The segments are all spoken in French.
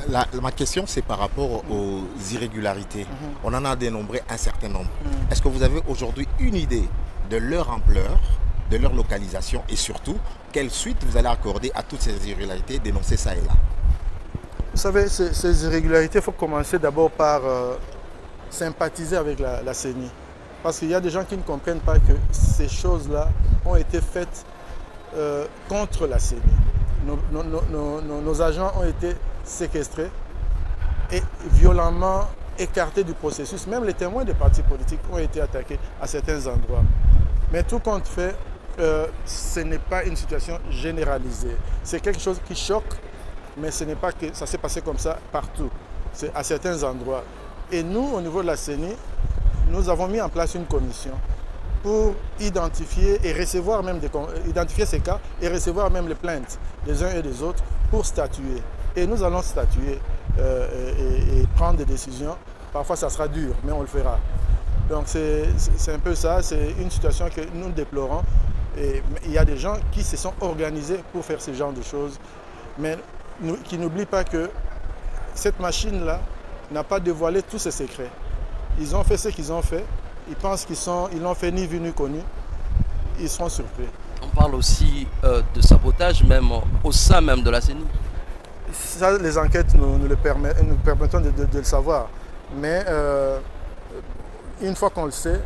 Ma question, c'est par rapport aux irrégularités. On en a dénombré un certain nombre. Mm. Est-ce que vous avez aujourd'hui une idée de leur ampleur, de leur localisation et surtout, quelle suite vous allez accorder à toutes ces irrégularités dénoncées ça et là? Vous savez, ces irrégularités, il faut commencer d'abord par sympathiser avec la CENI. Parce qu'il y a des gens qui ne comprennent pas que ces choses-là ont été faites contre la CENI. Nos agents ont été séquestrés et violemment écartés du processus. Même les témoins des partis politiques ont été attaqués à certains endroits. Mais tout compte fait, ce n'est pas une situation généralisée. C'est quelque chose qui choque, mais ce n'est pas que ça s'est passé comme ça partout. C'est à certains endroits. Et nous, au niveau de la CENI, nous avons mis en place une commission pour identifier et recevoir même identifier ces cas et recevoir même les plaintes des uns et des autres pour statuer. Et nous allons statuer et prendre des décisions. Parfois, ça sera dur, mais on le fera. Donc, c'est un peu ça. C'est une situation que nous déplorons. Et il y a des gens qui se sont organisés pour faire ce genre de choses, mais qui n'oublient pas que cette machine-là n'a pas dévoilé tous ses secrets. Ils ont fait ce qu'ils ont fait. Ils pensent qu'ils l'ont fait ni vu ni connu. Ils seront surpris. On parle aussi de sabotage même au sein même de la CENI. Ça, les enquêtes nous permettent de le savoir. Mais une fois qu'on le sait,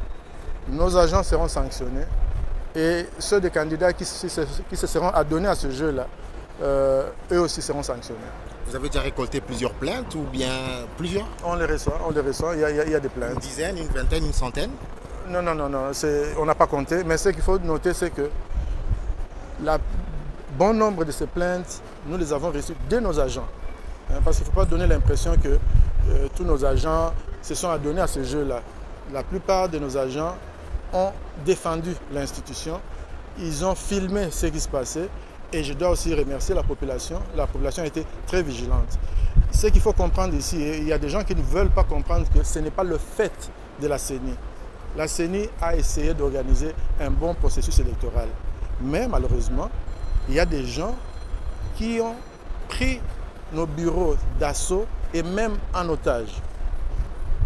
nos agents seront sanctionnés. Et ceux des candidats qui se seront adonnés à ce jeu-là, eux aussi seront sanctionnés. Vous avez déjà récolté plusieurs plaintes ou bien plusieurs? On les reçoit, il y a des plaintes. Une dizaine, une vingtaine, une centaine? Non, on n'a pas compté. Mais ce qu'il faut noter, c'est que bon nombre de ces plaintes, nous les avons reçues de nos agents. Parce qu'il ne faut pas donner l'impression que tous nos agents se sont adonnés à ce jeu-là. La plupart de nos agents ont défendu l'institution. Ils ont filmé ce qui se passait. Et je dois aussi remercier la population. La population a été très vigilante. Ce qu'il faut comprendre ici, il y a des gens qui ne veulent pas comprendre que ce n'est pas le fait de la CENI. La CENI a essayé d'organiser un bon processus électoral. Mais malheureusement, il y a des gens qui ont pris nos bureaux d'assaut et même en otage.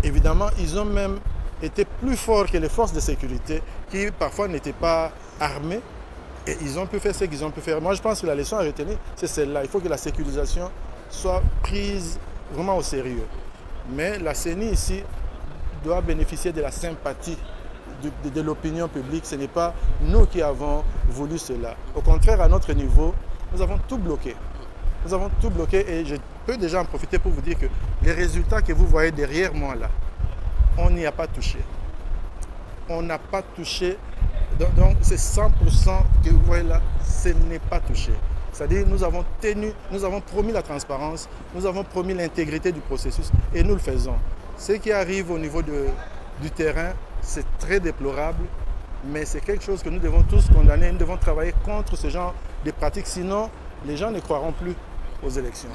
Évidemment, ils ont même été plus forts que les forces de sécurité qui parfois n'étaient pas armées. Et ils ont pu faire ce qu'ils ont pu faire. Moi, je pense que la leçon à retenir, c'est celle-là. Il faut que la sécurisation soit prise vraiment au sérieux. Mais la CENI ici doit bénéficier de la sympathie de l'opinion publique. Ce n'est pas nous qui avons voulu cela. Au contraire, à notre niveau, nous avons tout bloqué. Nous avons tout bloqué et je peux déjà en profiter pour vous dire que les résultats que vous voyez derrière moi là, on n'y a pas touché. On n'a pas touché. Donc c'est 100% que vous voyez là, ce n'est pas touché. C'est-à-dire nous avons promis la transparence, nous avons promis l'intégrité du processus et nous le faisons. Ce qui arrive au niveau du terrain, c'est très déplorable, mais c'est quelque chose que nous devons tous condamner, nous devons travailler contre ce genre de pratiques, sinon les gens ne croiront plus aux élections.